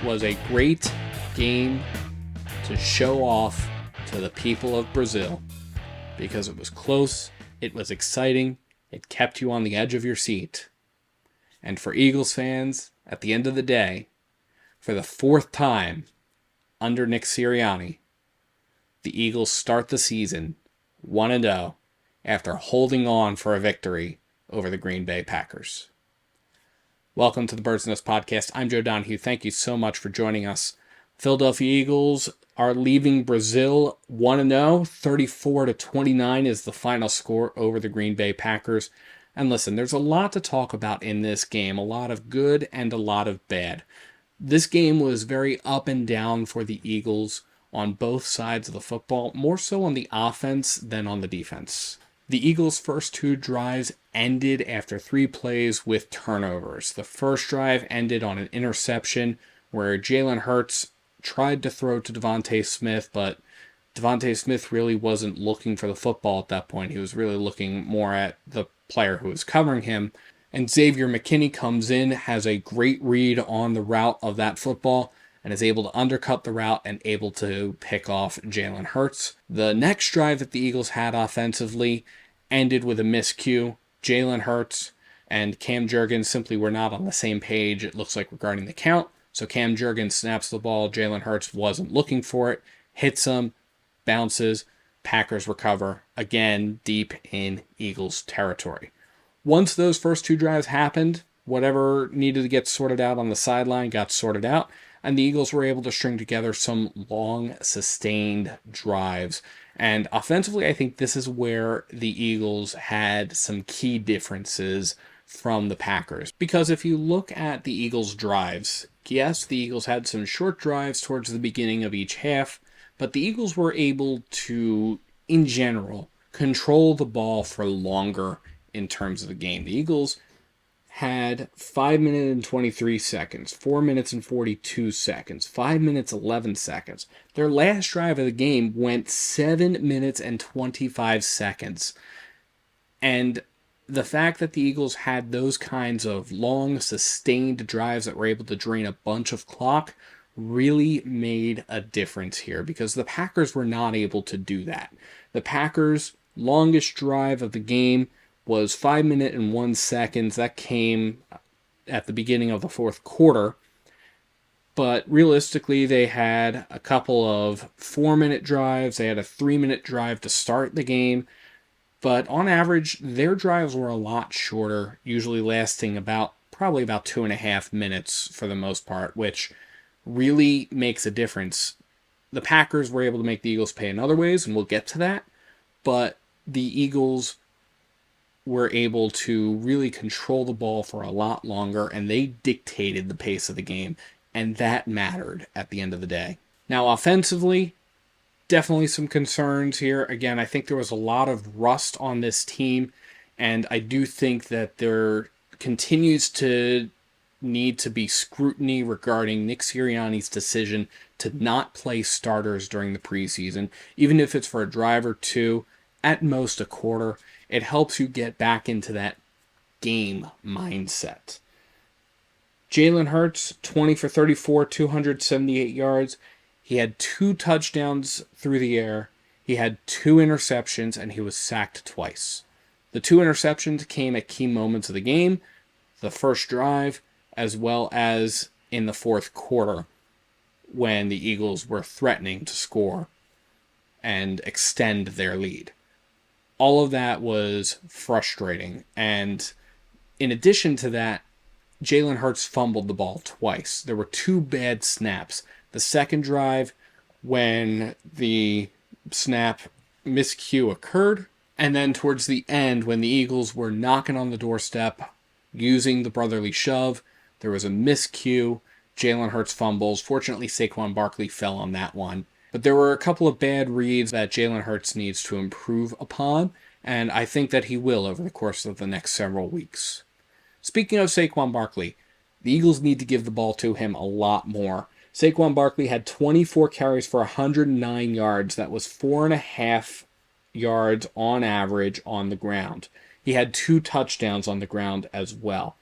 was a great game to show off to the people of Brazil because it was close, it was exciting, it kept you on the edge of your seat. And for Eagles fans, at the end of the day, for the fourth time under Nick Sirianni, the Eagles start the season 1-0 after holding on for a victory over the Green Bay Packers. Welcome to the Birds Nest Podcast. I'm Joe Donahue. Thank you so much for joining us. Philadelphia Eagles are leaving Brazil 1-0. 34-29 is the final score over the Green Bay Packers. And listen, there's a lot to talk about in this game, a lot of good and a lot of bad. This game was very up and down for the Eagles on both sides of the football, more so on the offense than on the defense. The Eagles' first two drives ended after 3 plays with turnovers. The first drive ended on an interception where Jalen Hurts tried to throw to Devontae Smith, but Devontae Smith really wasn't looking for the football at that point. He was really looking more at the player who was covering him. And Xavier McKinney comes in, has a great read on the route of that football, and is able to undercut the route and able to pick off Jalen Hurts. The next drive that the Eagles had offensively ended with a miscue. Jalen Hurts and Cam Jurgens simply were not on the same page, it looks like, regarding the count. So Cam Jurgens snaps the ball. Jalen Hurts wasn't looking for it. Hits him. Bounces. Packers recover. Again, deep in Eagles territory. Once those first 2 drives happened, whatever needed to get sorted out on the sideline got sorted out, and the Eagles were able to string together some long, sustained drives. And offensively, I think this is where the Eagles had some key differences from the Packers. Because if you look at the Eagles' drives, yes, the Eagles had some short drives towards the beginning of each half, but the Eagles were able to, in general, control the ball for longer in terms of the game. The Eagles had 5 minutes and 23 seconds, 4 minutes and 42 seconds, 5 minutes 11 seconds. Their last drive of the game went 7 minutes and 25 seconds. And the fact that the Eagles had those kinds of long, sustained drives that were able to drain a bunch of clock really made a difference here because the Packers were not able to do that. The Packers' longest drive of the game was 5 minutes and 1 second. That came at the beginning of the fourth quarter. But realistically, they had a couple of 4-minute drives. They had a 3-minute drive to start the game. But on average, their drives were a lot shorter, usually lasting probably about 2.5 minutes for the most part, which really makes a difference. The Packers were able to make the Eagles pay in other ways, and we'll get to that. But the Eagles were able to really control the ball for a lot longer, and they dictated the pace of the game, and that mattered at the end of the day. Now, offensively, definitely some concerns here. Again, I think there was a lot of rust on this team, and I do think that there continues to need to be scrutiny regarding Nick Sirianni's decision to not play starters during the preseason, even if it's for a drive or two, at most a quarter. It helps you get back into that game mindset. Jalen Hurts, 20 for 34, 278 yards. He had 2 touchdowns through the air. He had 2 interceptions, and he was sacked twice. The 2 interceptions came at key moments of the game, the first drive, as well as in the fourth quarter, when the Eagles were threatening to score and extend their lead. All of that was frustrating. And in addition to that, Jalen Hurts fumbled the ball twice. There were 2 bad snaps. The second drive, when the snap miscue occurred, and then towards the end, when the Eagles were knocking on the doorstep using the brotherly shove, there was a miscue. Jalen Hurts fumbles. Fortunately, Saquon Barkley fell on that one. But there were a couple of bad reads that Jalen Hurts needs to improve upon, and I think that he will over the course of the next several weeks. Speaking of Saquon Barkley, the Eagles need to give the ball to him a lot more. Saquon Barkley had 24 carries for 109 yards. That was 4.5 yards on average on the ground. He had 2 touchdowns on the ground as well.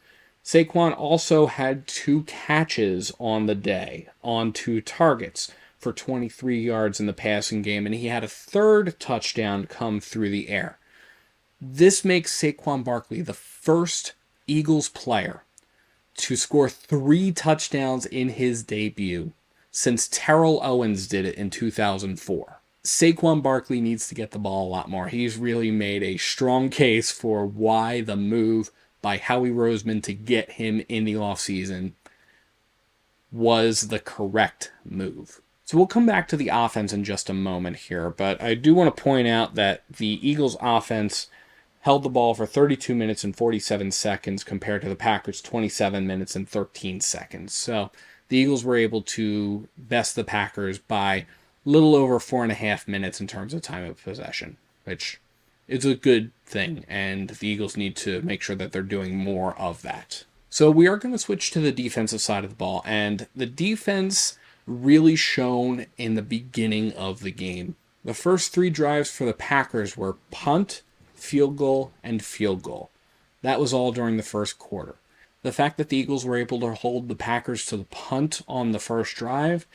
Saquon also had 2 catches on the day on 2 targets for 23 yards in the passing game, and he had a third touchdown come through the air. This makes Saquon Barkley the first Eagles player to score 3 touchdowns in his debut since Terrell Owens did it in 2004. Saquon Barkley needs to get the ball a lot more. He's really made a strong case for why the move by Howie Roseman to get him in the offseason was the correct move. So we'll come back to the offense in just a moment here, but I do want to point out that the Eagles offense held the ball for 32 minutes and 47 seconds compared to the Packers' 27 minutes and 13 seconds. So the Eagles were able to best the Packers by a little over 4.5 minutes in terms of time of possession, which is a good thing, and the Eagles need to make sure that they're doing more of that. So we are going to switch to the defensive side of the ball, and the defense really shone in the beginning of the game. The first 3 drives for the Packers were punt, field goal, and field goal. That was all during the first quarter. The fact that the Eagles were able to hold the Packers to the punt on the first drive,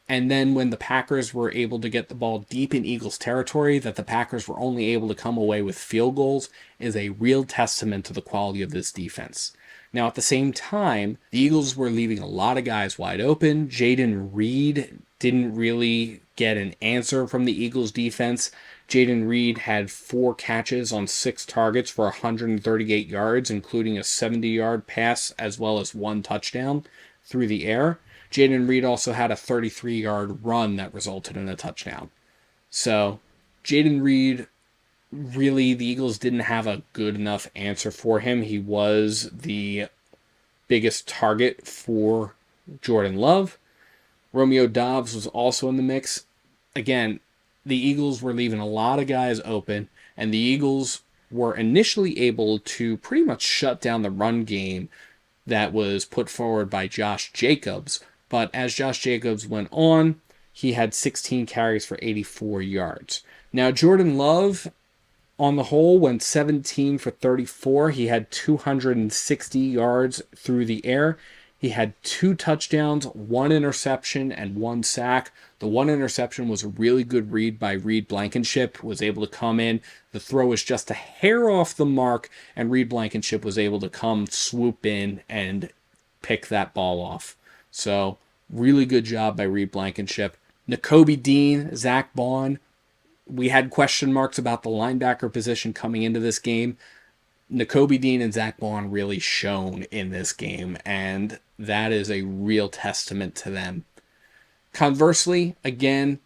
and then when the Packers were able to get the ball deep in Eagles territory, that the Packers were only able to come away with field goals, is a real testament to the quality of this defense. Now, at the same time, the Eagles were leaving a lot of guys wide open. Jayden Reed didn't really get an answer from the Eagles defense. Jayden Reed had 4 catches on 6 targets for 138 yards, including a 70-yard pass as well as 1 touchdown through the air. Jayden Reed also had a 33-yard run that resulted in a touchdown. So, Jayden Reed, really, the Eagles didn't have a good enough answer for him. He was the biggest target for Jordan Love. Romeo Doubs was also in the mix. Again, the Eagles were leaving a lot of guys open, and the Eagles were initially able to pretty much shut down the run game that was put forward by Josh Jacobs. But as Josh Jacobs went on, he had 16 carries for 84 yards. Now, Jordan Love, on the whole, went 17 for 34. He had 260 yards through the air. He had 2 touchdowns, 1 interception, and 1 sack. The 1 interception was a really good read by Reed Blankenship, was able to come in. The throw was just a hair off the mark, and Reed Blankenship was able to come swoop in and pick that ball off. So, really good job by Reed Blankenship. Nakobe Dean, Zach Bond. We had question marks about the linebacker position coming into this game. Nakobe Dean and Zach Bond really shone in this game, and that is a real testament to them. Conversely, again,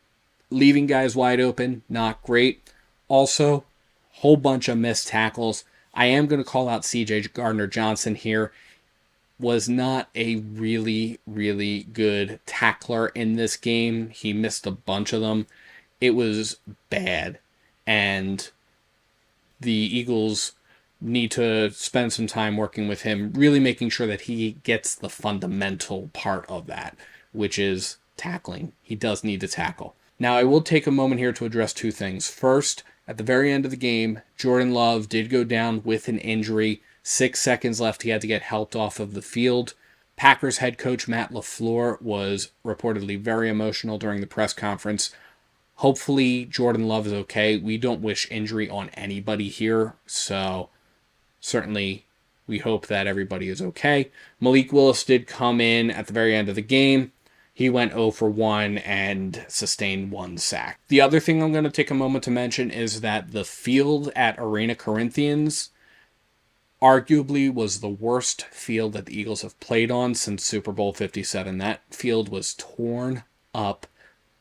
leaving guys wide open, not great. Also, whole bunch of missed tackles. I am going to call out CJ Gardner-Johnson here. Was not a really, really good tackler in this game. He missed a bunch of them. It was bad, and the Eagles need to spend some time working with him, really making sure that he gets the fundamental part of that, which is tackling. He does need to tackle. Now, I will take a moment here to address 2 things. First, at the very end of the game, Jordan Love did go down with an injury. 6 seconds left, he had to get helped off of the field. Packers head coach Matt LaFleur was reportedly very emotional during the press conference. Hopefully, Jordan Love is okay. We don't wish injury on anybody here, so certainly we hope that everybody is okay. Malik Willis did come in at the very end of the game. He went 0 for 1 and sustained 1 sack. The other thing I'm going to take a moment to mention is that the field at Arena Corinthians arguably was the worst field that the Eagles have played on since Super Bowl 57. That field was torn up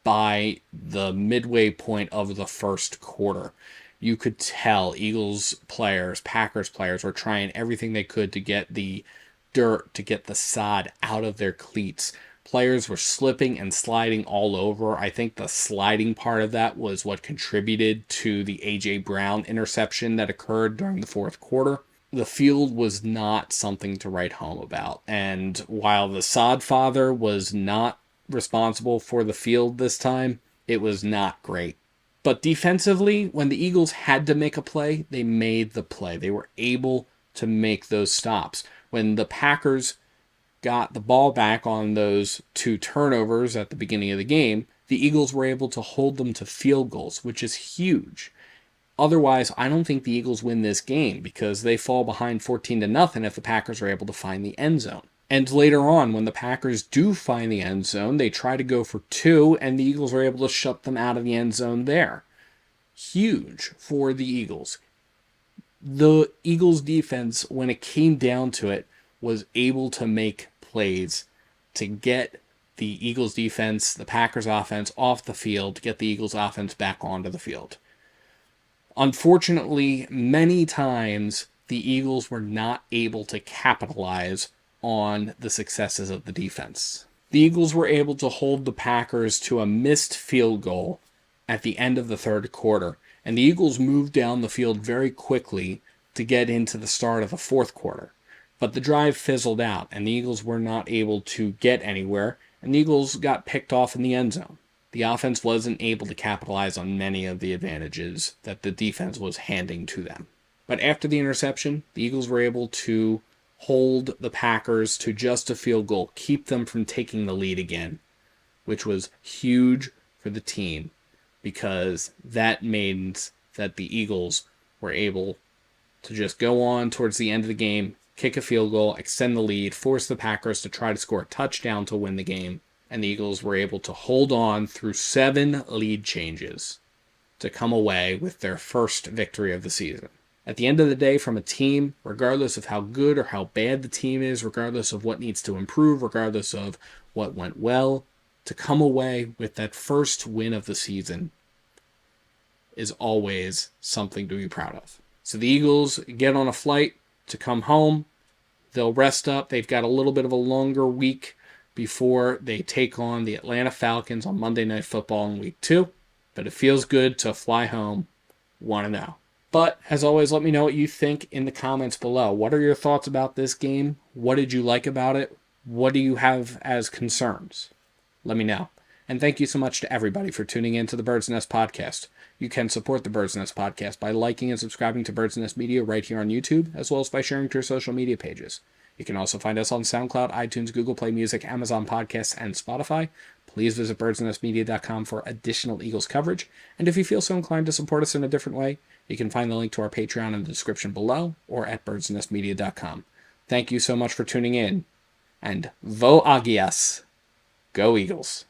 by the midway point of the first quarter. You could tell Eagles players, Packers players were trying everything they could to get the dirt, to get the sod out of their cleats. Players were slipping and sliding all over. I think the sliding part of that was what contributed to the A.J. Brown interception that occurred during the fourth quarter. The field was not something to write home about. And while the sod father was not responsible for the field this time, it was not great. But defensively, when the Eagles had to make a play, they made the play. They were able to make those stops. when the Packers got the ball back on those 2 turnovers at the beginning of the game, the Eagles were able to hold them to field goals, which is huge. Otherwise, I don't think the Eagles win this game because they fall behind 14-0 if the Packers are able to find the end zone. And later on, when the Packers do find the end zone, they try to go for 2, and the Eagles are able to shut them out of the end zone there. Huge for the Eagles. The Eagles defense, when it came down to it, was able to make plays to get the Eagles defense, the Packers offense off the field, to get the Eagles offense back onto the field. Unfortunately, many times the Eagles were not able to capitalize on the successes of the defense. The Eagles were able to hold the Packers to a missed field goal at the end of the third quarter, and the Eagles moved down the field very quickly to get into the start of the fourth quarter. But the drive fizzled out, and the Eagles were not able to get anywhere, and the Eagles got picked off in the end zone. The offense wasn't able to capitalize on many of the advantages that the defense was handing to them. But after the interception, the Eagles were able to hold the Packers to just a field goal, keep them from taking the lead again, which was huge for the team because that means that the Eagles were able to just go on towards the end of the game, kick a field goal, extend the lead, force the Packers to try to score a touchdown to win the game, and the Eagles were able to hold on through 7 lead changes to come away with their first victory of the season. At the end of the day, from a team, regardless of how good or how bad the team is, regardless of what needs to improve, regardless of what went well, to come away with that first win of the season is always something to be proud of. So the Eagles get on a flight to come home. They'll rest up. They've got a little bit of a longer week before they take on the Atlanta Falcons on Monday Night Football in Week 2. But it feels good to fly home 1-0. But, as always, let me know what you think in the comments below. What are your thoughts about this game? What did you like about it? What do you have as concerns? Let me know. And thank you so much to everybody for tuning in to the Bird's Nest Podcast. You can support the Bird's Nest Podcast by liking and subscribing to Bird's Nest Media right here on YouTube, as well as by sharing to your social media pages. You can also find us on SoundCloud, iTunes, Google Play Music, Amazon Podcasts, and Spotify. Please visit birdsnestmedia.com for additional Eagles coverage. And if you feel so inclined to support us in a different way, you can find the link to our Patreon in the description below or at birdsnestmedia.com. Thank you so much for tuning in. And Vo Agias. Go Eagles.